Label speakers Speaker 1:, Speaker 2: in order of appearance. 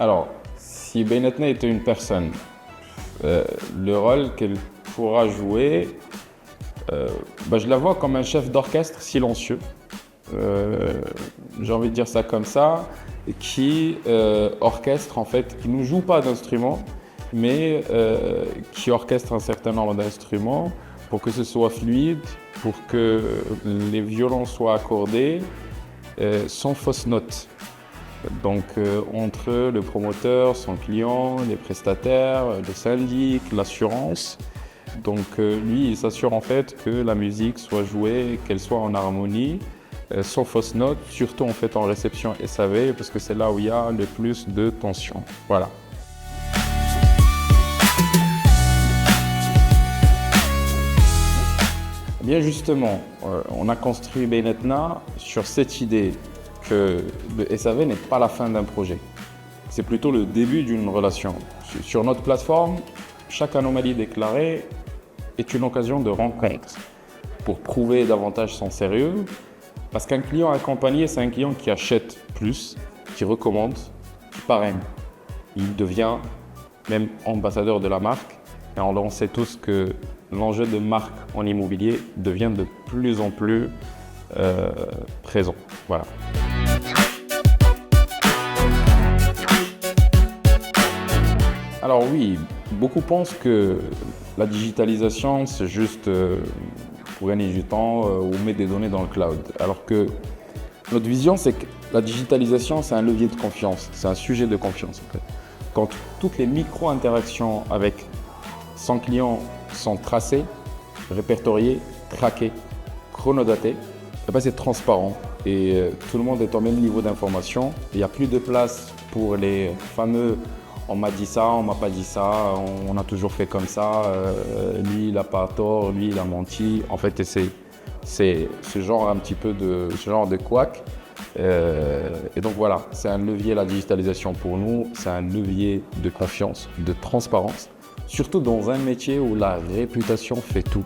Speaker 1: Alors, si Benetna était une personne, le rôle qu'elle pourra jouer, je la vois comme un chef d'orchestre silencieux. J'ai envie de dire ça comme ça, qui orchestre en fait, qui ne joue pas d'instruments, mais qui orchestre un certain nombre d'instruments pour que ce soit fluide, pour que les violons soient accordés sans fausse note. Donc entre le promoteur, son client, les prestataires, le syndic, l'assurance. Donc lui, il s'assure en fait que la musique soit jouée, qu'elle soit en harmonie, sans fausse note, surtout en fait en réception SAV, parce que c'est là où il y a le plus de tension. Voilà. Bien justement, on a construit Benetna sur cette idée que le SAV n'est pas la fin d'un projet. C'est plutôt le début d'une relation. Sur notre plateforme, chaque anomalie déclarée est une occasion de rencontre pour prouver davantage son sérieux. Parce qu'un client accompagné, c'est un client qui achète plus, qui recommande, qui parraine. Il devient même ambassadeur de la marque. Et on sait tous que l'enjeu de marque en immobilier devient de plus en plus présent. Voilà. Alors oui, beaucoup pensent que la digitalisation, c'est juste pour gagner du temps ou mettre des données dans le cloud. Alors que notre vision, c'est que la digitalisation, c'est un levier de confiance, c'est un sujet de confiance en fait. Quand toutes les micro-interactions avec son client sont tracées, répertoriées, traquées, chronodatées, c'est transparent et tout le monde est au même niveau d'information. Il n'y a plus de place pour les fameux « on m'a dit ça, on m'a pas dit ça, on a toujours fait comme ça, lui il n'a pas tort, lui il a menti ». En fait, c'est ce genre un petit peu de couac. Et donc voilà, c'est un levier la digitalisation pour nous, c'est un levier de confiance, de transparence, surtout dans un métier où la réputation fait tout.